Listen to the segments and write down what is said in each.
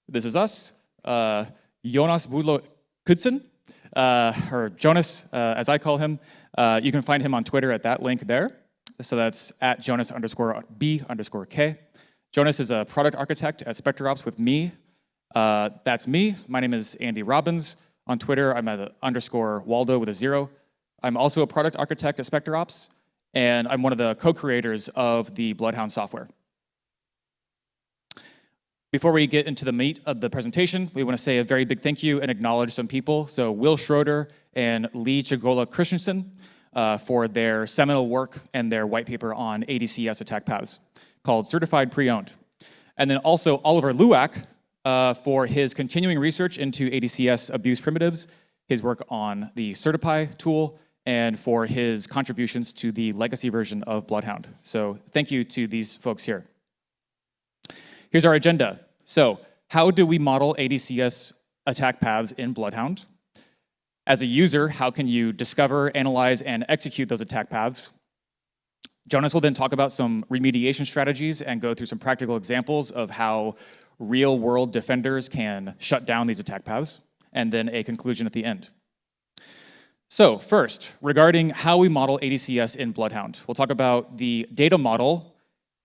This is us, Jonas Bülow Knudsen, or Jonas, as I call him. You can find him on Twitter at that link there. So that's at Jonas_B_K. Jonas is a product architect at SpecterOps with me. That's me. My name is Andy Robbins. On Twitter, I'm at _Waldo with a 0. I'm also a product architect at SpecterOps, and I'm one of the co-creators of the BloodHound software. Before we get into the meat of the presentation, we want to say a very big thank you and acknowledge some people. So Will Schroeder and Lee Chagola Christensen for their seminal work and their white paper on ADCS attack paths called Certified Pre-Owned. And then also Oliver Luwak for his continuing research into ADCS abuse primitives, his work on the Certify tool, and for his contributions to the legacy version of BloodHound. So thank you to these folks here. Here's our agenda. So how do we model ADCS attack paths in BloodHound? As a user, how can you discover, analyze, and execute those attack paths? Jonas will then talk about some remediation strategies and go through some practical examples of how real-world defenders can shut down these attack paths, and then a conclusion at the end. So first, regarding how we model ADCS in BloodHound, we'll talk about the data model,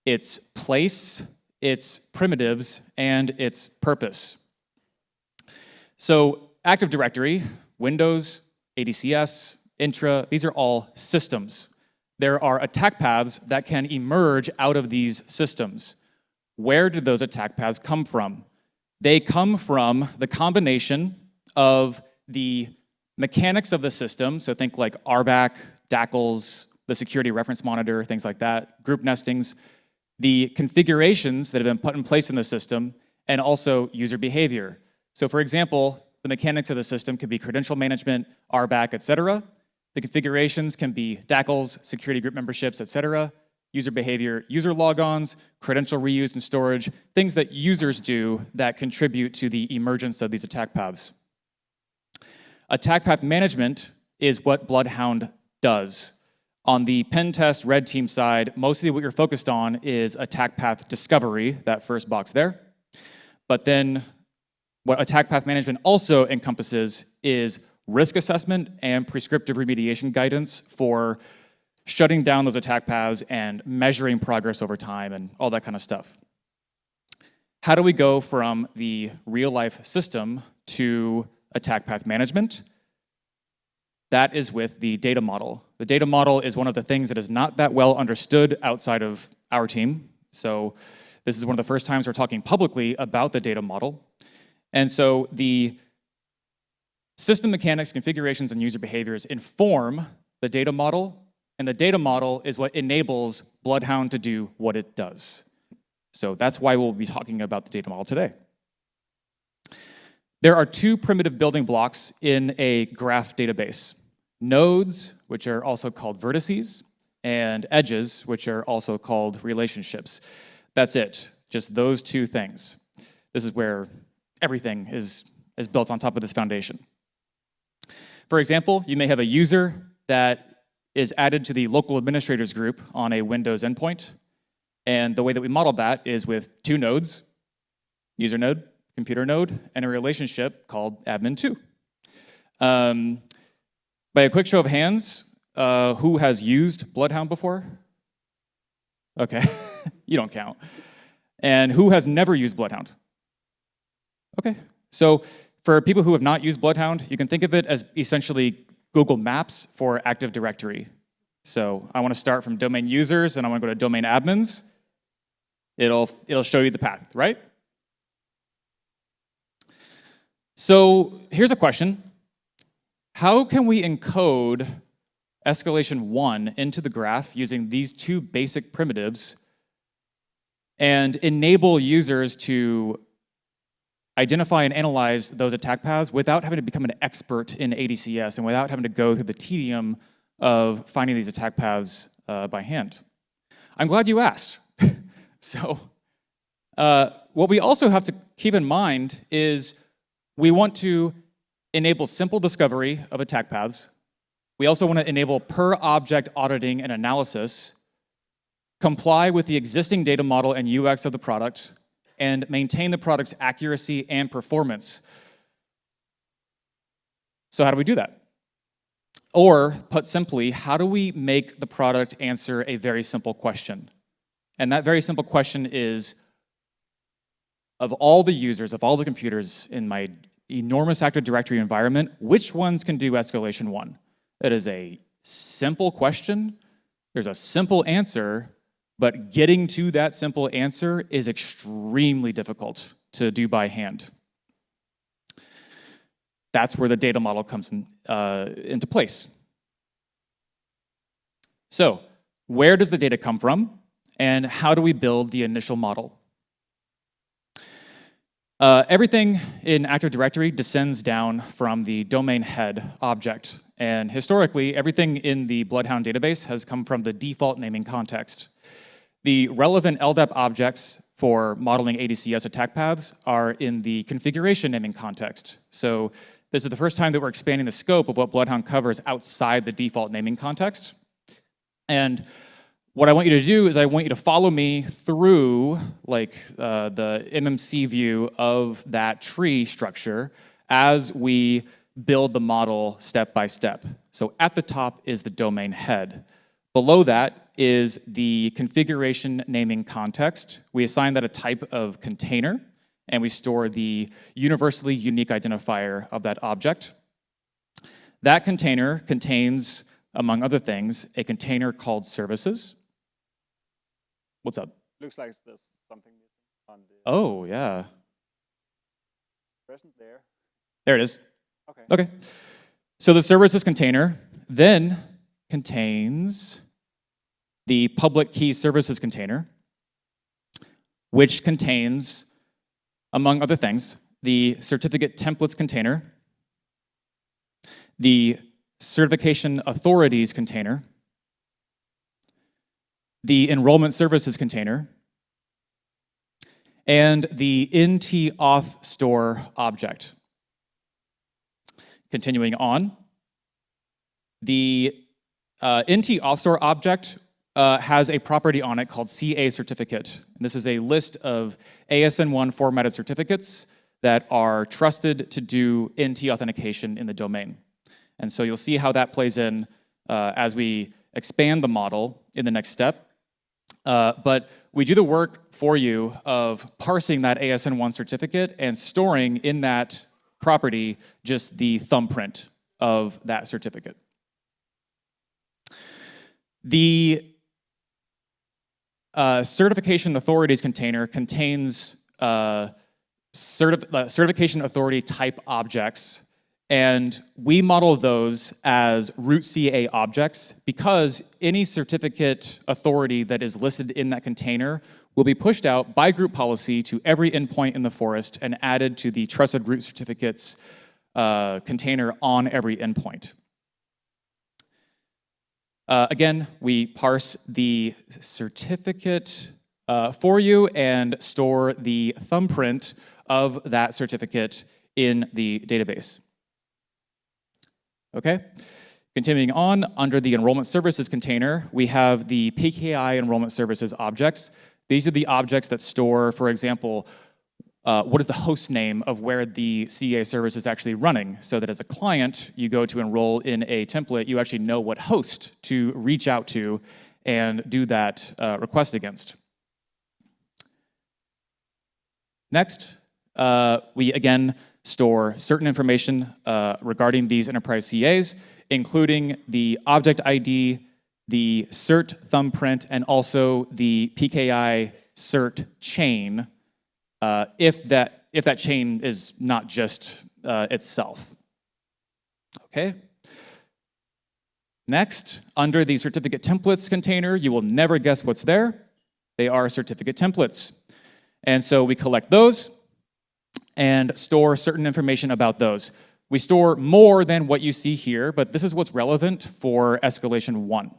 its place, its primitives, and its purpose. So Active Directory, Windows, ADCS, Intra, these are all systems. There are attack paths that can emerge out of these systems. Where did those attack paths come from? They come from the combination of the mechanics of the system, so think like RBAC, DACLs, the security reference monitor, things like that, group nestings, the configurations that have been put in place in the system, and also user behavior. So for example, the mechanics of the system could be credential management, RBAC, et cetera. The configurations can be DACLs, security group memberships, et cetera. User behavior, user logons, credential reuse and storage, things that users do that contribute to the emergence of these attack paths. Attack path management is what BloodHound does. On the pen test red team side, mostly what you're focused on is attack path discovery, that first box there. But then what attack path management also encompasses is risk assessment and prescriptive remediation guidance for shutting down those attack paths and measuring progress over time and all that kind of stuff. How do we go from the real-life system to attack path management? That is with the data model. The data model is one of the things that is not that well understood outside of our team. So this is one of the first times we're talking publicly about the data model. And so the system mechanics, configurations, and user behaviors inform the data model, and the data model is what enables BloodHound to do what it does. So that's why we'll be talking about the data model today. There are two primitive building blocks in a graph database. Nodes, which are also called vertices, and edges, which are also called relationships. That's it, just those two things. This is where everything is built on top of this foundation. For example, you may have a user that is added to the local administrators group on a Windows endpoint, and the way that we model that is with two nodes, user node, computer node, and a relationship called admin2. By a quick show of hands, who has used BloodHound before? Okay, you don't count. And who has never used BloodHound? Okay, so for people who have not used BloodHound, you can think of it as essentially Google Maps for Active Directory. So I want to start from domain users, and I want to go to domain admins. It'll show you the path, right? So here's a question. How can we encode escalation 1 into the graph using these two basic primitives and enable users to identify and analyze those attack paths without having to become an expert in ADCS and without having to go through the tedium of finding these attack paths by hand? I'm glad you asked. So what we also have to keep in mind is we want to enable simple discovery of attack paths. We also want to enable per-object auditing and analysis, comply with the existing data model and UX of the product, and maintain the product's accuracy and performance. So how do we do that? Or, put simply, how do we make the product answer a very simple question? And that very simple question is, of all the users, of all the computers in my enormous Active Directory environment, which ones can do Escalation 1? It is a simple question. There's a simple answer, but getting to that simple answer is extremely difficult to do by hand. That's where the data model comes into place. So, where does the data come from, and how do we build the initial model? Everything in Active Directory descends down from the domain head object, and historically, everything in the BloodHound database has come from the default naming context. The relevant LDAP objects for modeling ADCS attack paths are in the configuration naming context. So this is the first time that we're expanding the scope of what BloodHound covers outside the default naming context. And what I want you to do is I want you to follow me through the MMC view of that tree structure as we build the model step by step. So at the top is the domain head. Below that is the configuration naming context. We assign that a type of container, and we store the universally unique identifier of that object. That container contains, among other things, a container called services. What's up? Looks like there's something on the... Oh, yeah. Present there. There it is. Okay. So the services container then contains the public key services container, which contains, among other things, the certificate templates container, the certification authorities container, the enrollment services container, and the nt-auth store object. Continuing on, the nt-auth store object has a property on it called CA certificate. And this is a list of ASN1 formatted certificates that are trusted to do NT authentication in the domain. And so you'll see how that plays in as we expand the model in the next step. But we do the work for you of parsing that ASN1 certificate and storing in that property just the thumbprint of that certificate. The certification authorities container contains certification authority type objects, and we model those as root CA objects because any certificate authority that is listed in that container will be pushed out by group policy to every endpoint in the forest and added to the trusted root certificates container on every endpoint. Again, we parse the certificate for you and store the thumbprint of that certificate in the database. Okay? Continuing on, under the enrollment services container, we have the PKI enrollment services objects. These are the objects that store, for example, what is the host name of where the CA service is actually running, so that as a client, you go to enroll in a template, you actually know what host to reach out to and do that request against. Next, we again store certain information regarding these enterprise CAs, including the object ID, the cert thumbprint, and also the PKI cert chain, if that chain is not just itself. Okay. Next, under the certificate templates container, you will never guess what's there. They are certificate templates. And so we collect those and store certain information about those. We store more than what you see here, but this is what's relevant for Escalation 1.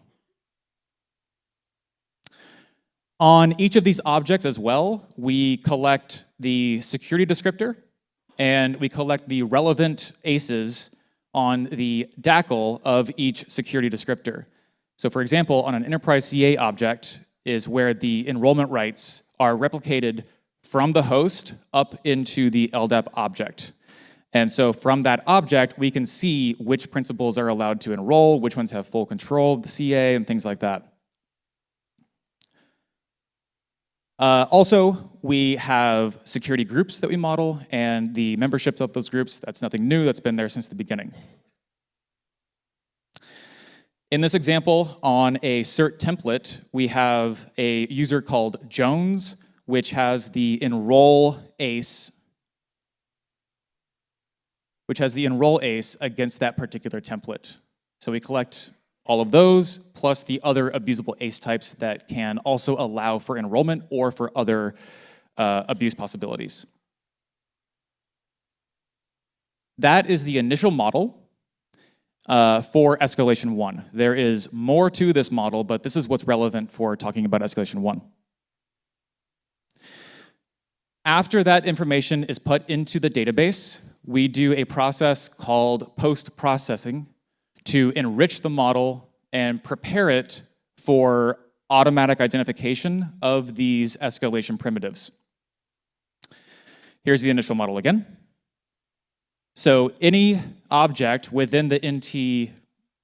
On each of these objects as well, we collect the security descriptor and we collect the relevant ACEs on the DACL of each security descriptor. So for example, on an enterprise CA object is where the enrollment rights are replicated from the host up into the LDAP object. And so from that object, we can see which principals are allowed to enroll, which ones have full control of the CA, and things like that. Also, we have security groups that we model, and the memberships of those groups. That's nothing new, that's been there since the beginning. In this example, on a cert template, we have a user called Jones, which has the enroll ace, against that particular template. So we collect all of those, plus the other abusable ace types that can also allow for enrollment or for other abuse possibilities. That is the initial model for Escalation 1. There is more to this model, but this is what's relevant for talking about Escalation 1. After that information is put into the database, we do a process called post-processing to enrich the model and prepare it for automatic identification of these escalation primitives. Here's the initial model again. So any object within the NT,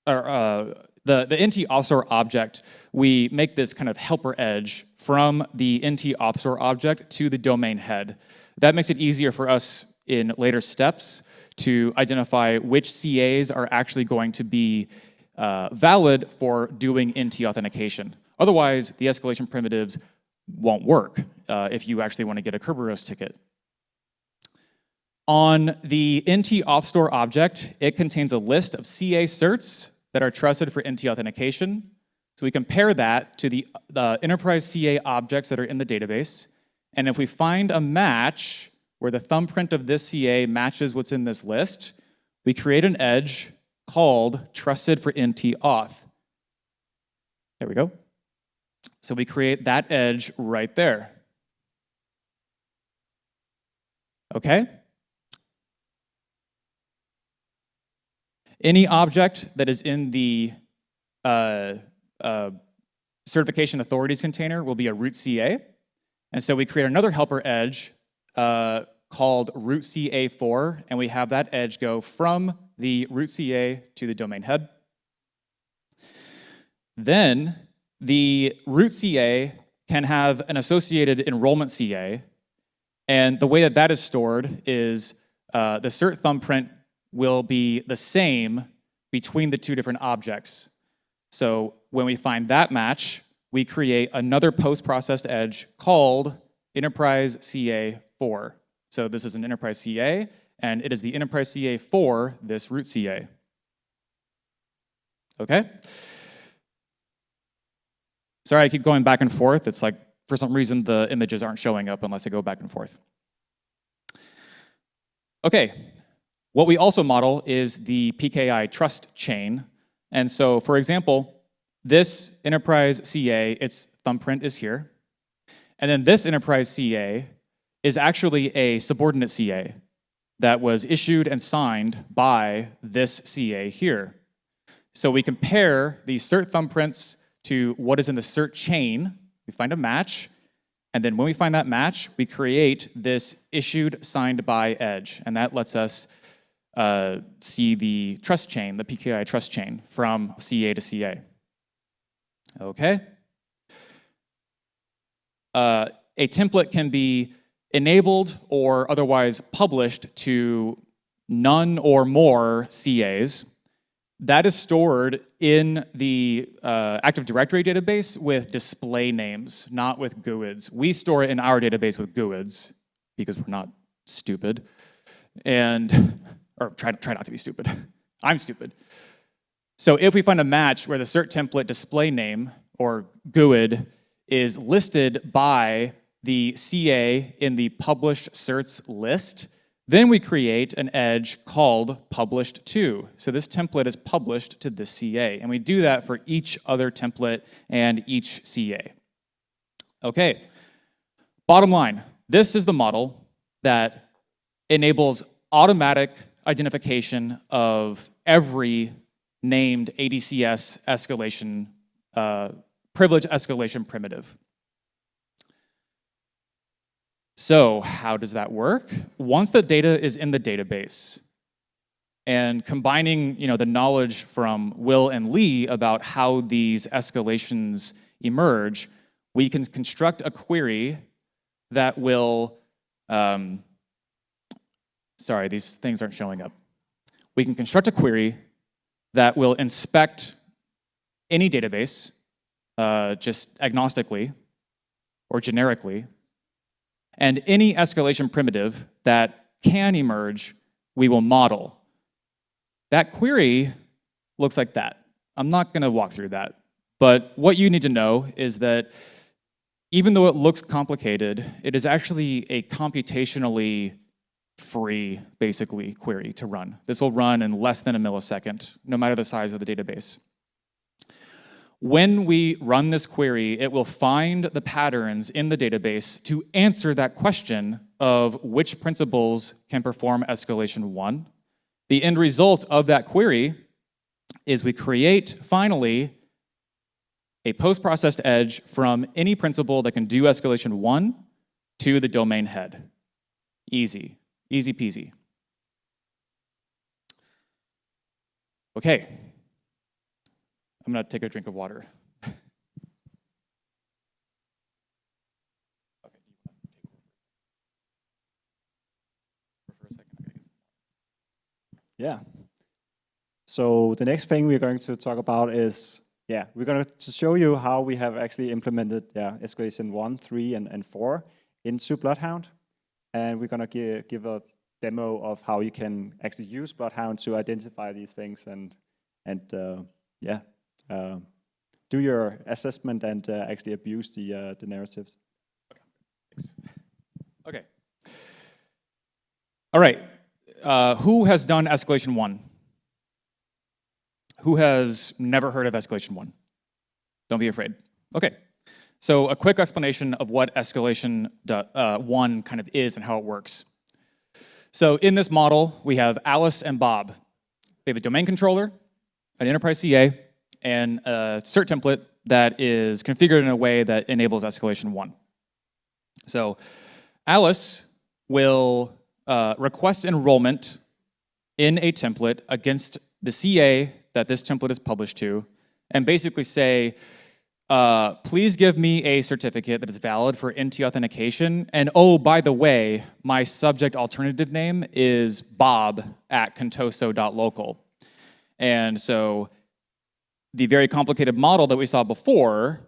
or the NT author object, we make this kind of helper edge from the NT author object to the domain head. That makes it easier for us in later steps to identify which CAs are actually going to be valid for doing NT authentication. Otherwise, the escalation primitives won't work if you actually want to get a Kerberos ticket. On the NT authstore object, it contains a list of CA certs that are trusted for NT authentication. So we compare that to the enterprise CA objects that are in the database. And if we find a match where the thumbprint of this CA matches what's in this list, we create an edge called trusted for NT auth. There we go. So we create that edge right there. Okay? Any object that is in the certification authorities container will be a root CA. And so we create another helper edge called root CA4, and we have that edge go from the root CA to the domain head. Then the root CA can have an associated enrollment CA, and the way that that is stored is the cert thumbprint will be the same between the two different objects. So when we find that match, we create another post-processed edge called enterprise CA4. So this is an enterprise CA, and it is the enterprise CA for this root CA. Okay? Sorry, I keep going back and forth. It's like, for some reason, the images aren't showing up unless I go back and forth. Okay. What we also model is the PKI trust chain. And so, for example, this enterprise CA, its thumbprint is here. And then this enterprise CA is actually a subordinate CA that was issued and signed by this CA here. So we compare the cert thumbprints to what is in the cert chain. We find a match. And then when we find that match, we create this issued signed by edge. And that lets us see the trust chain, the PKI trust chain from CA to CA. Okay. A template can be enabled or otherwise published to none or more CAs. That is stored in the Active Directory database with display names, not with GUIDs. We store it in our database with GUIDs because we're not stupid. Or try not to be stupid. I'm stupid. So if we find a match where the cert template display name, or GUID, is listed by the CA in the published certs list, then we create an edge called published to. So this template is published to this CA, and we do that for each other template and each CA. Okay, bottom line, this is the model that enables automatic identification of every named ADCS escalation, privilege escalation primitive. So how does that work? Once the data is in the database, and combining the knowledge from Will and Lee about how these escalations emerge, we can construct a query that will, sorry, these things aren't showing up. We can construct a query that will inspect any database, just agnostically or generically, and any escalation primitive that can emerge, we will model. That query looks like that. I'm not going to walk through that, but what you need to know is that even though it looks complicated, it is actually a computationally free, basically, query to run. This will run in less than a millisecond, no matter the size of the database. When we run this query, it will find the patterns in the database to answer that question of which principles can perform escalation 1. The end result of that query is we create, finally, a post-processed edge from any principle that can do escalation 1 to the domain head. Easy, easy peasy. Okay, I'm gonna take a drink of water. Yeah. So the next thing we're going to talk about is, we're going to show you how we have actually implemented escalation 1, 3, and 4 into BloodHound. And we're going to give a demo of how you can actually use BloodHound to identify these things and do your assessment and actually abuse the narratives. Okay, thanks. Okay. All right. Who has done escalation 1? Who has never heard of escalation 1? Don't be afraid. Okay. So a quick explanation of what escalation 1 kind of is and how it works. So in this model, we have Alice and Bob. We have a domain controller, an enterprise CA, and a cert template that is configured in a way that enables escalation 1. So Alice will request enrollment in a template against the CA that this template is published to, and basically say, please give me a certificate that is valid for NT authentication, and oh, by the way, my subject alternative name is bob@contoso.local. And so the very complicated model that we saw before,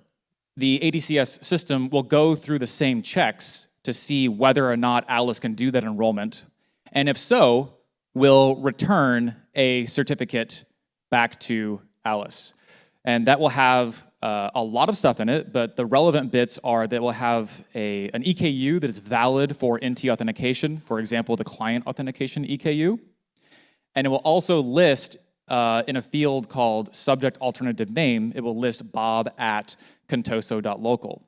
the ADCS system will go through the same checks to see whether or not Alice can do that enrollment. And if so, we'll return a certificate back to Alice. And that will have a lot of stuff in it, but the relevant bits are that we'll have an EKU that is valid for NT authentication, for example, the client authentication EKU. And it will also list in a field called subject alternative name, it will list bob@contoso.local.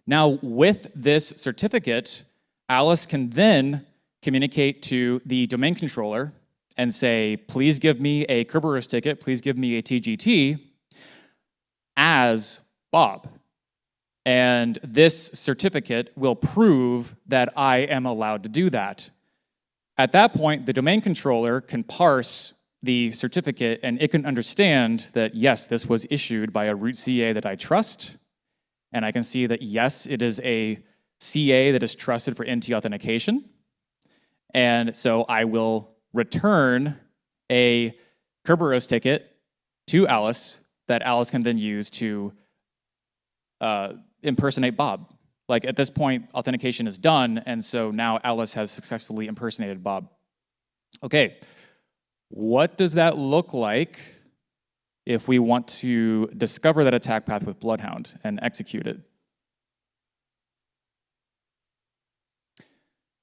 Now, with this certificate, Alice can then communicate to the domain controller and say, please give me a Kerberos ticket, please give me a TGT as Bob. And this certificate will prove that I am allowed to do that. At that point, the domain controller can parse the certificate and it can understand that, yes, this was issued by a root CA that I trust. And I can see that, yes, it is a CA that is trusted for NT authentication. And so I will return a Kerberos ticket to Alice that Alice can then use to impersonate Bob. Like at this point, authentication is done, and so now Alice has successfully impersonated Bob. Okay, what does that look like if we want to discover that attack path with BloodHound and execute it?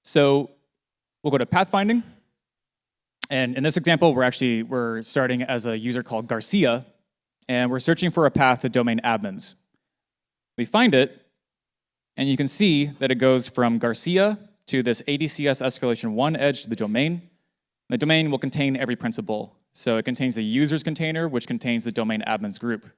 So we'll go to pathfinding. And in this example, we're starting as a user called Garcia, and we're searching for a path to domain admins. We find it, and you can see that it goes from Garcia to this ADCS escalation 1 edge to the domain. The domain will contain every principal. So it contains the users container, which contains the domain admins group.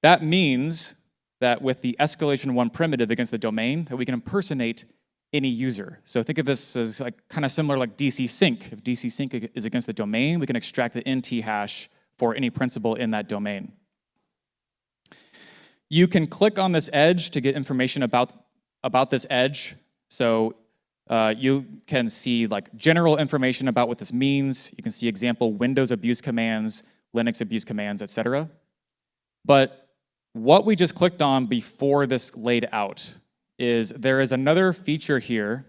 That means that with the escalation 1 primitive against the domain, that we can impersonate any user. So think of this as like kind of similar like DC sync. If DC sync is against the domain, we can extract the NT hash for any principal in that domain. You can click on this edge to get information about this edge. So you can see like general information about what this means. You can see example Windows abuse commands, Linux abuse commands, etc. But what we just clicked on before this laid out is there is another feature here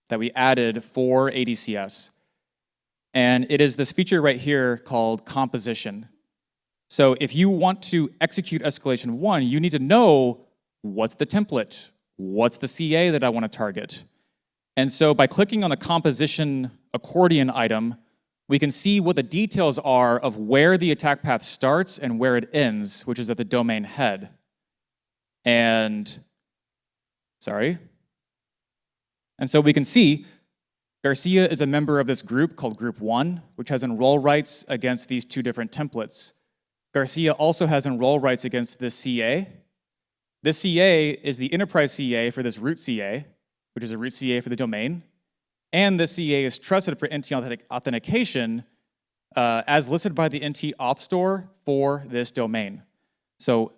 that we added for ADCS. And it is this feature right here called composition. So if you want to execute escalation 1, you need to know what's the template, what's the CA that I want to target. And so by clicking on the composition accordion item, we can see what the details are of where the attack path starts and where it ends, which is at the domain head. And so we can see Garcia is a member of this group called Group 1, which has enroll rights against these 2 different templates. Garcia also has enroll rights against this CA. This CA is the enterprise CA for this root CA, which is a root CA for the domain. And this CA is trusted for NT authentication as listed by the NT auth store for this domain. So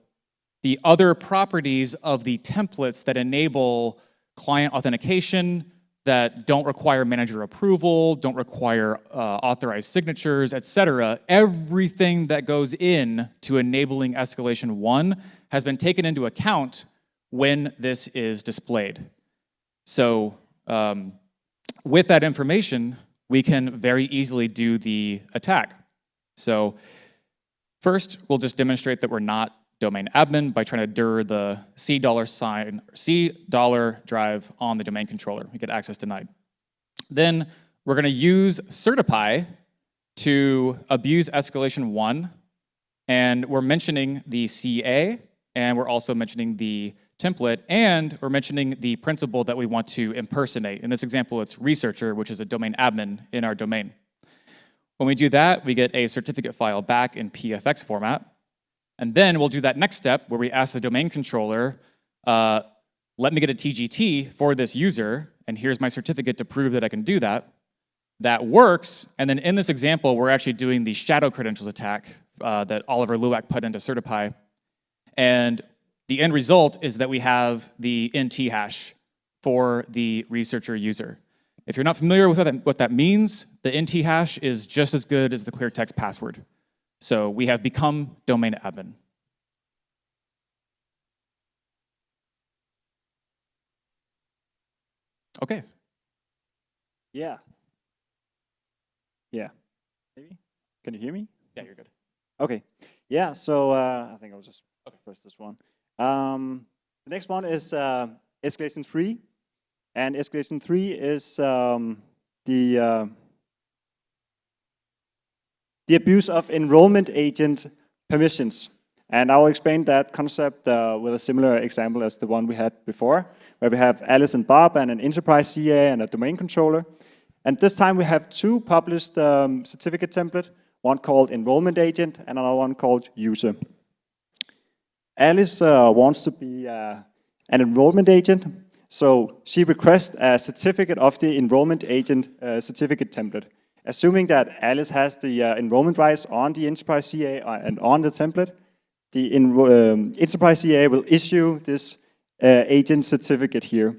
the other properties of the templates that enable client authentication, that don't require manager approval, don't require authorized signatures, etc. Everything that goes in to enabling escalation 1 has been taken into account when this is displayed. So with that information, we can very easily do the attack. So first, we'll just demonstrate that we're not domain admin by trying to dir the $C drive on the domain controller. We get access denied. Then we're going to use Certify to abuse escalation 1, and we're mentioning the CA, and we're also mentioning the template, and we're mentioning the principal that we want to impersonate. In this example, it's researcher, which is a domain admin in our domain. When we do that, we get a certificate file back in PFX format. And then we'll do that next step where we ask the domain controller, let me get a TGT for this user, and here's my certificate to prove that I can do that. That works, and then in this example, we're actually doing the shadow credentials attack that Oliver Luwak put into Certify. And the end result is that we have the NT hash for the researcher user. If you're not familiar with what that means, the NT hash is just as good as the clear text password. So we have become domain admin. Okay. Yeah. Maybe? Can you hear me? Yeah, you're good. Okay. Yeah, so I think I'll just press this one. The next one is Escalation 3. And Escalation 3 is the abuse of enrollment agent permissions. And I'll explain that concept with a similar example as the one we had before, where we have Alice and Bob and an enterprise CA and a domain controller. And this time we have 2 published certificate templates, one called enrollment agent and another one called user. Alice wants to be an enrollment agent, so she requests a certificate of the enrollment agent certificate template. Assuming that Alice has the enrollment rights on the enterprise CA and on the template, the enterprise CA will issue this agent certificate here.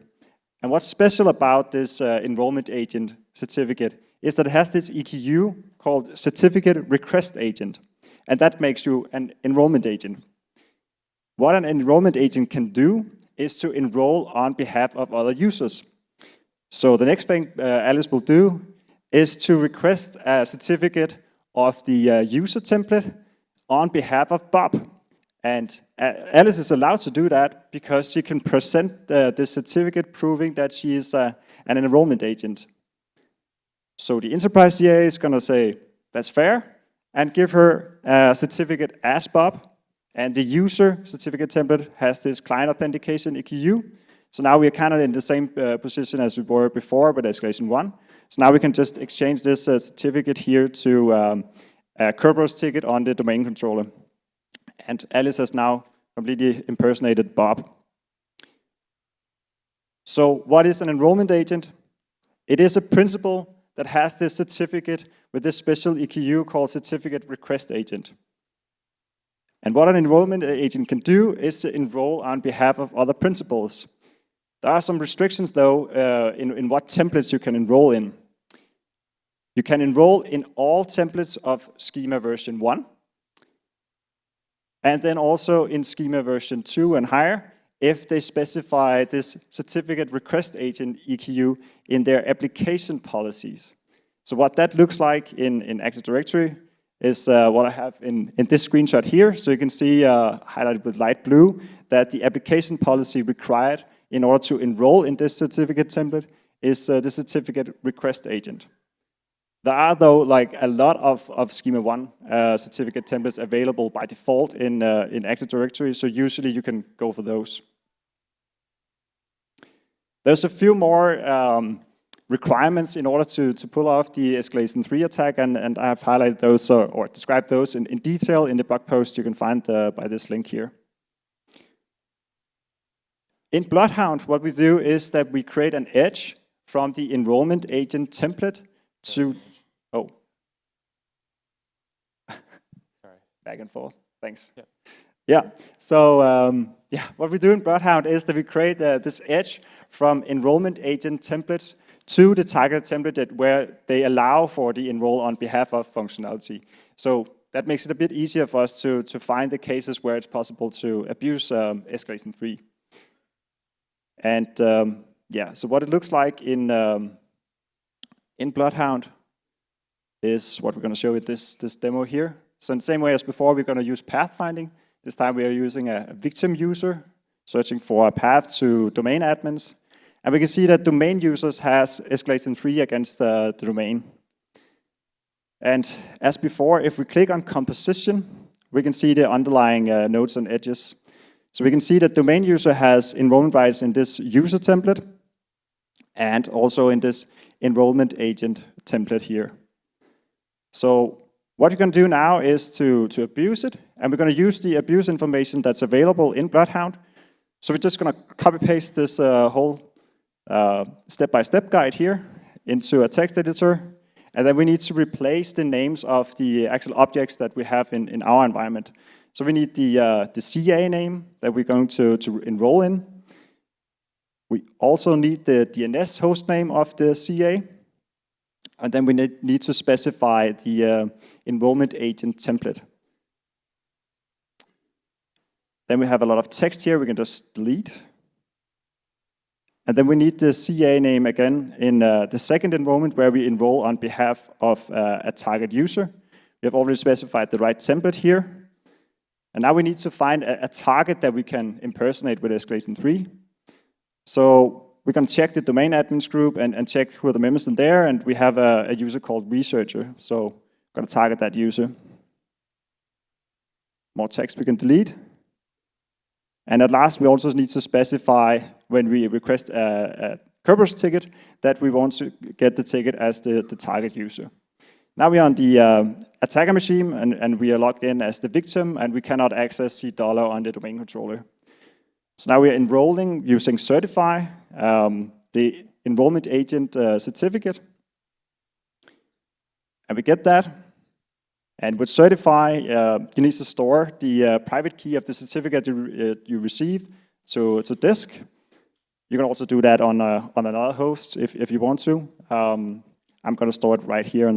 And what's special about this enrollment agent certificate is that it has this EQU called certificate request agent, and that makes you an enrollment agent. What an enrollment agent can do is to enroll on behalf of other users. So the next thing Alice will do is to request a certificate of the user template on behalf of Bob. And Alice is allowed to do that because she can present the certificate proving that she is an enrollment agent. So the enterprise CA is going to say, that's fair, and give her a certificate as Bob. And the user certificate template has this client authentication EQU. So now we're kind of in the same position as we were before with Escalation 1. So now we can just exchange this certificate here to a Kerberos ticket on the domain controller. And Alice has now completely impersonated Bob. So what is an enrollment agent? It is a principal that has this certificate with this special EQU called certificate request agent. And what an enrollment agent can do is to enroll on behalf of other principals. There are some restrictions, though, in what templates you can enroll in. You can enroll in all templates of schema version 1, and then also in schema version 2 and higher, if they specify this certificate request agent EQU in their application policies. So what that looks like in Active Directory is what I have in this screenshot here. So you can see highlighted with light blue that the application policy required in order to enroll in this certificate template is the certificate request agent. There are, though, like a lot of Schema 1 certificate templates available by default in Active Directory, so usually you can go for those. There's a few more requirements in order to pull off the Escalation 3 attack, and I have highlighted those or described those in detail in the blog post you can find by this link here. In BloodHound, what we do is that we create an edge from the enrollment agent template to, oh. Sorry. Back and forth, thanks. Yeah. Yeah, so what we do in BloodHound is that we create this edge from enrollment agent templates to the target template where they allow for the enroll on behalf of functionality. So that makes it a bit easier for us to find the cases where it's possible to abuse Escalation 3. And so what it looks like in BloodHound is what we're going to show with this demo here. So in the same way as before, we're going to use pathfinding. This time we are using a victim user, searching for a path to domain admins. And we can see that domain users has Escalation 3 against the domain. And as before, if we click on composition, we can see the underlying nodes and edges. So we can see that domain user has enrollment rights in this user template and also in this enrollment agent template here. So what we're going to do now is to abuse it, and we're going to use the abuse information that's available in BloodHound. So we're just going to copy paste this whole step-by-step guide here into a text editor, and then we need to replace the names of the actual objects that we have in our environment. So we need the CA name that we're going to enroll in. We also need the DNS host name of the CA. And then we need to specify the enrollment agent template. Then we have a lot of text here we can just delete. And then we need the CA name again in the second enrollment where we enroll on behalf of a target user. We have already specified the right template here. And now we need to find a target that we can impersonate with Escalation 3. So we're going to check the domain admins group and check who are the members in there. And we have a user called researcher. So we're going to target that user. More text we can delete. And at last, we also need to specify when we request a Kerberos ticket that we want to get the ticket as the target user. Now we are on the attacker machine, and we are logged in as the victim, and we cannot access the dollar on the domain controller. So now we are enrolling using Certify, the enrollment agent certificate. And we get that. And with Certify, you need to store the private key of the certificate you receive to disk. You can also do that on another host if you want to. I'm going to store it right here on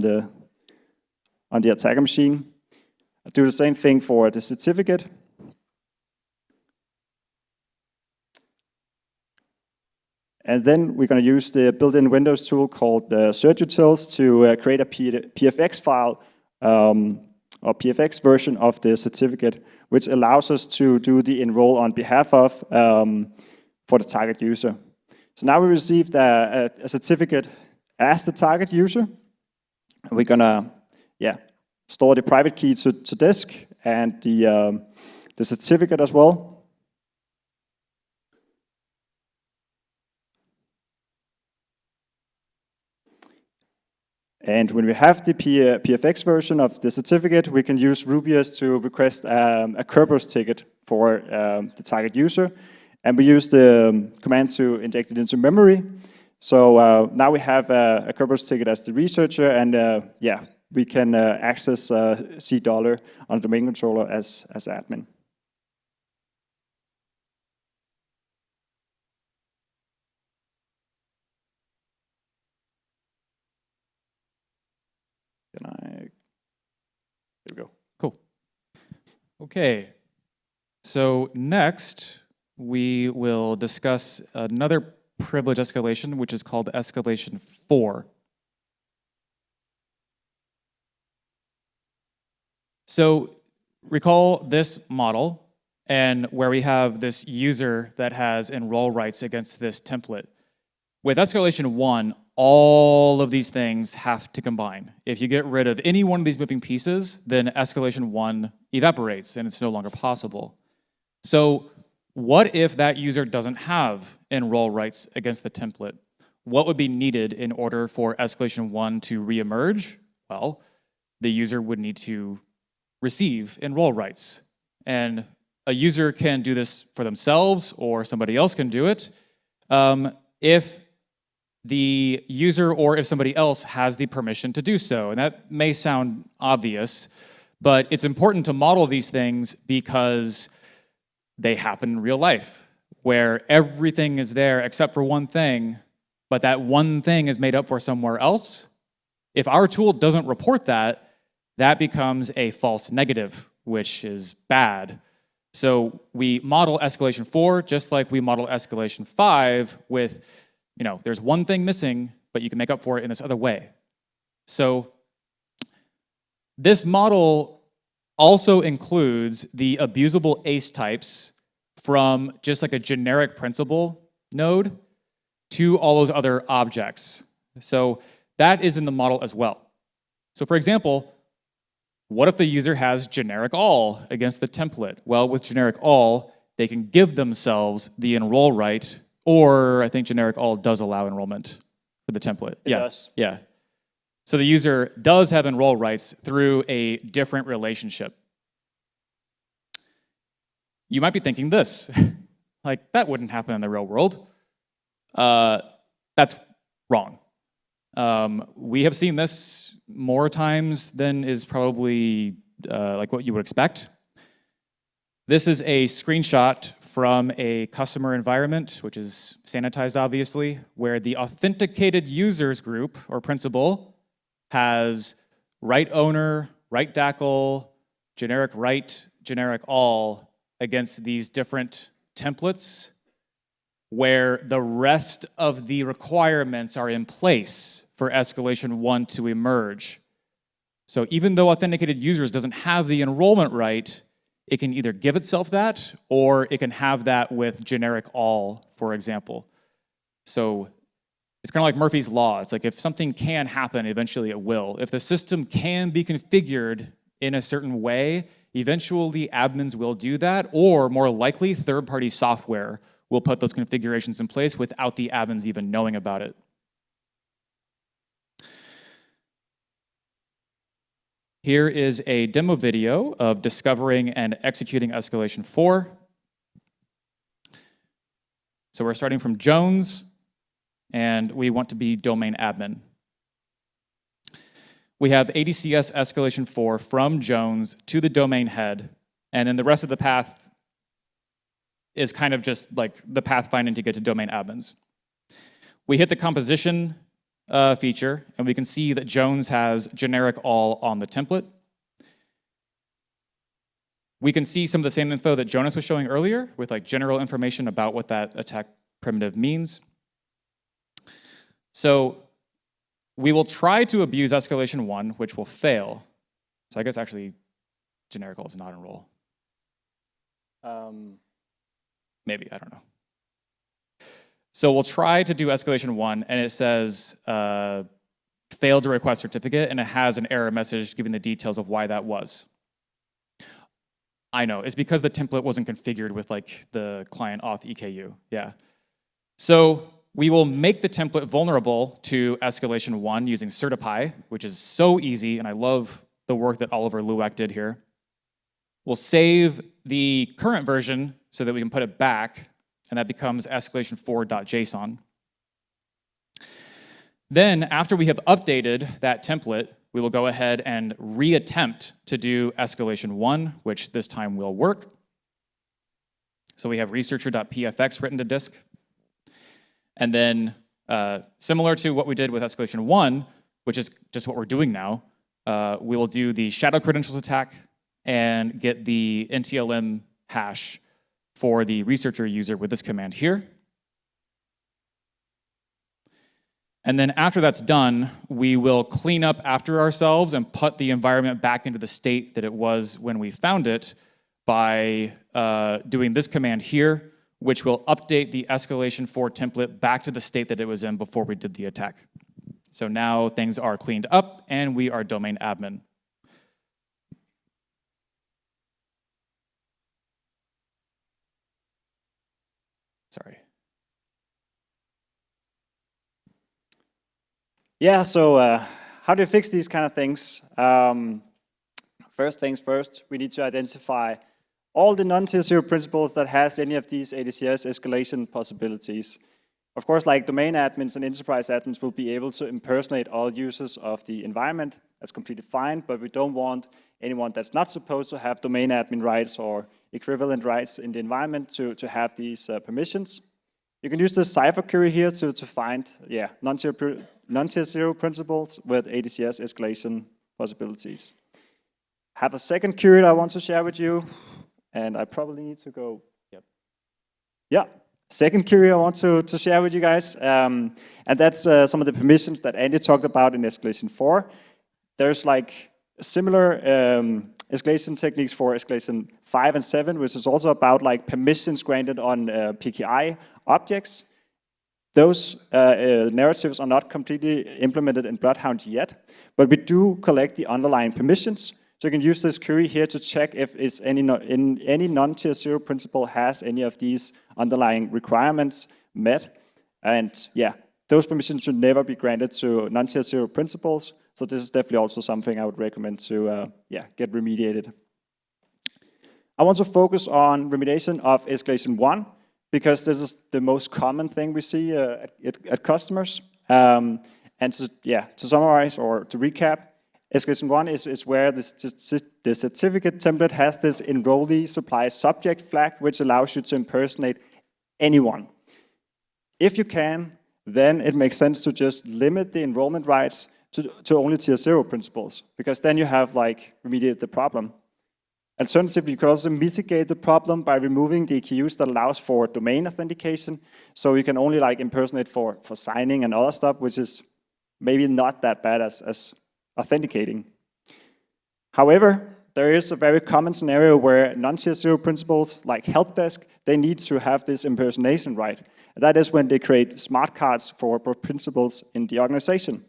the attacker machine. I'll do the same thing for the certificate. And then we're going to use the built-in Windows tool called Search Utils to create a PFX file or PFX version of the certificate, which allows us to do the enroll on behalf of for the target user. So now we received a certificate as the target user. We're going to store the private key to disk and the certificate as well. And when we have the PFX version of the certificate, we can use Rubeus to request a Kerberos ticket for the target user. And we use the command to inject it into memory. So now we have a Kerberos ticket as the researcher, and yeah, we can access $C$ on the domain controller as admin. There we go. Cool. Okay. So next, we will discuss another privilege escalation, which is called Escalation 4. So recall this model, and where we have this user that has enroll rights against this template. With Escalation 1, all of these things have to combine. If you get rid of any one of these moving pieces, then Escalation 1 evaporates, and it's no longer possible. So what if that user doesn't have enroll rights against the template? What would be needed in order for Escalation 1 to reemerge? Well, the user would need to receive enroll rights. And a user can do this for themselves, or somebody else can do it. If the user or if somebody else has the permission to do so. And that may sound obvious, but it's important to model these things because they happen in real life, where everything is there except for one thing, but that one thing is made up for somewhere else. If our tool doesn't report that, that becomes a false negative, which is bad. So we model Escalation 4 just like we model Escalation 5 with, there's one thing missing, but you can make up for it in this other way. So this model also includes the abusable ACE types from just like a generic principal node to all those other objects. So that is in the model as well. So for example, what if the user has generic all against the template? Well, with generic all, they can give themselves the enroll right, or I think generic all does allow enrollment for the template. It does. Yeah. So the user does have enroll rights through a different relationship. You might be thinking this, like that wouldn't happen in the real world. That's wrong. We have seen this more times than is probably like what you would expect. This is a screenshot from a customer environment, which is sanitized obviously, where the authenticated users group or principal has right owner, right DACL, generic right, generic all against these different templates where the rest of the requirements are in place for Escalation 1 to emerge. So even though authenticated users doesn't have the enrollment right, it can either give itself that, or it can have that with generic all, for example. So it's kind of like Murphy's Law. It's like if something can happen, eventually it will. If the system can be configured in a certain way, eventually admins will do that, or more likely, third-party software will put those configurations in place without the admins even knowing about it. Here is a demo video of discovering and executing Escalation 4. So we're starting from Jones, and we want to be domain admin. We have ADCS Escalation 4 from Jones to the domain head, and then the rest of the path is kind of just like the pathfinding to get to domain admins. We hit the composition feature, and we can see that Jones has generic all on the template. We can see some of the same info that Jonas was showing earlier with like general information about what that attack primitive means. So we will try to abuse Escalation 1, which will fail. So I guess actually generic all is not enroll. Maybe, I don't know. So we'll try to do Escalation 1, and it says failed to request certificate, and it has an error message giving the details of why that was. I know, it's because the template wasn't configured with like the client auth EKU, yeah. So we will make the template vulnerable to Escalation 1 using Certify, which is so easy, and I love the work that Oliver Luwak did here. We'll save the current version so that we can put it back, and that becomes escalation4.json. Then, after we have updated that template, we will go ahead and reattempt to do escalation 1, which this time will work. So we have researcher.pfx written to disk. And then, similar to what we did with escalation 1, which is just what we're doing now, we will do the shadow credentials attack and get the NTLM hash for the researcher user with this command here. And then after that's done, we will clean up after ourselves and put the environment back into the state that it was when we found it by doing this command here, which will update the escalation4 template back to the state that it was in before we did the attack. So now things are cleaned up and we are domain admin. Sorry. Yeah, so how do you fix these kind of things? First things first, we need to identify all the non-tier 0 principals that has any of these ADCS escalation possibilities. Of course, like domain admins and enterprise admins will be able to impersonate all users of the environment. That's completely fine, but we don't want anyone that's not supposed to have domain admin rights or equivalent rights in the environment to have these permissions. You can use the cipher query here to find non-tier 0 principles with ADCS escalation possibilities. Have a second query I want to share with you, and I probably need to go. Yep. Yeah, second query I want to share with you guys, and that's some of the permissions that Andy talked about in escalation 4. There's like similar escalation techniques for escalation 5 and 7, which is also about like permissions granted on PKI objects. Those narratives are not completely implemented in BloodHound yet, but we do collect the underlying permissions. So you can use this query here to check if any non-tier 0 principle has any of these underlying requirements met. And yeah, those permissions should never be granted to non-tier 0 principles. So this is definitely also something I would recommend to get remediated. I want to focus on remediation of escalation 1, because this is the most common thing we see at customers. And to summarize or to recap, escalation 1 is where the certificate template has this enrollee supply subject flag, which allows you to impersonate anyone. If you can, then it makes sense to just limit the enrollment rights to only tier 0 principles, because then you have like remediated the problem. Alternatively, you could also mitigate the problem by removing the EQs that allows for domain authentication, so you can only like impersonate for signing and other stuff, which is maybe not that bad as authenticating. However, there is a very common scenario where non-tier 0 principals like help desk, they need to have this impersonation right. And that is when they create smart cards for principals in the organization.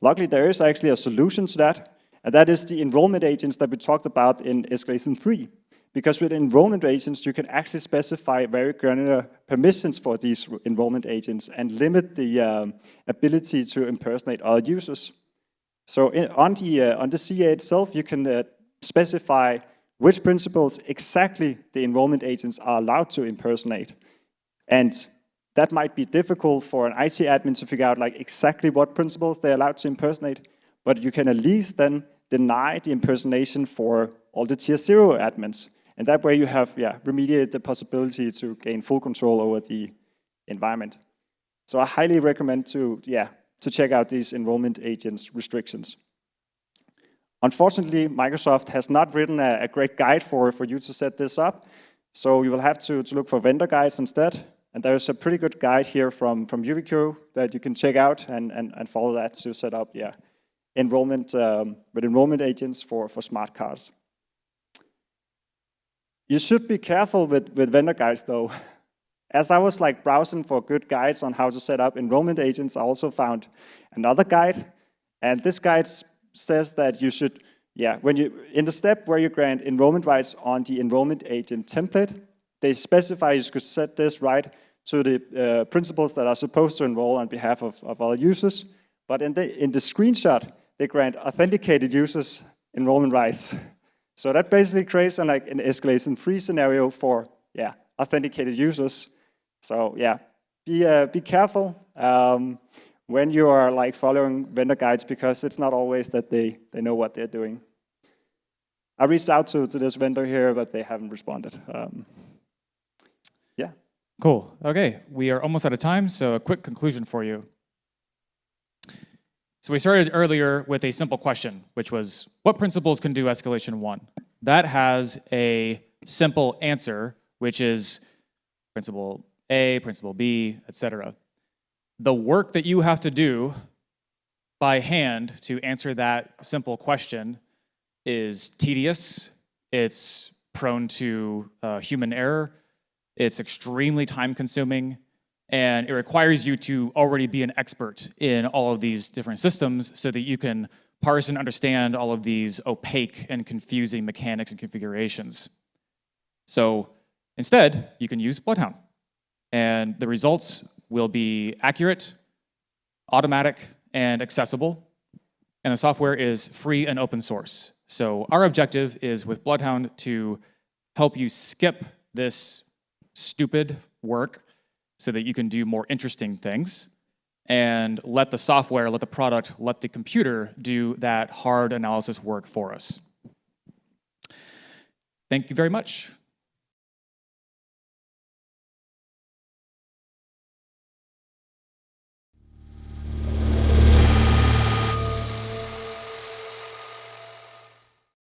Luckily, there is actually a solution to that, and that is the enrollment agents that we talked about in escalation 3. Because with enrollment agents, you can actually specify very granular permissions for these enrollment agents and limit the ability to impersonate other users. So on the CA itself, you can specify which principles exactly the enrollment agents are allowed to impersonate. And that might be difficult for an IT admin to figure out like exactly what principles they're allowed to impersonate, but you can at least then deny the impersonation for all the tier 0 admins. And that way you have remediated the possibility to gain full control over the environment. So I highly recommend to check out these enrollment agents restrictions. Unfortunately, Microsoft has not written a great guide for you to set this up. So you will have to look for vendor guides instead. And there's a pretty good guide here from Ubiquitous that you can check out and follow that to set up enrollment with enrollment agents for smart cards. You should be careful with vendor guides though. As I was like browsing for good guides on how to set up enrollment agents, I also found another guide. And this guide says that you should, in the step where you grant enrollment rights on the enrollment agent template, they specify you could set this right to the principals that are supposed to enroll on behalf of other users. But in the screenshot, they grant authenticated users enrollment rights. So that basically creates an escalation-free scenario for authenticated users. So be careful when you are following vendor guides, because it's not always that they know what they're doing. I reached out to this vendor here, but they haven't responded. Cool. Okay, we are almost out of time, so a quick conclusion for you. So we started earlier with a simple question, which was, what principles can do escalation 1? That has a simple answer, which is principle A, principle B, etc. The work that you have to do by hand to answer that simple question is tedious, it's prone to human error, it's extremely time-consuming, and it requires you to already be an expert in all of these different systems so that you can parse and understand all of these opaque and confusing mechanics and configurations. So instead, you can use BloodHound, and the results will be accurate, automatic, and accessible, and the software is free and open source. So our objective is with BloodHound to help you skip this stupid work so that you can do more interesting things and let the software, let the product, let the computer do that hard analysis work for us. Thank you very much.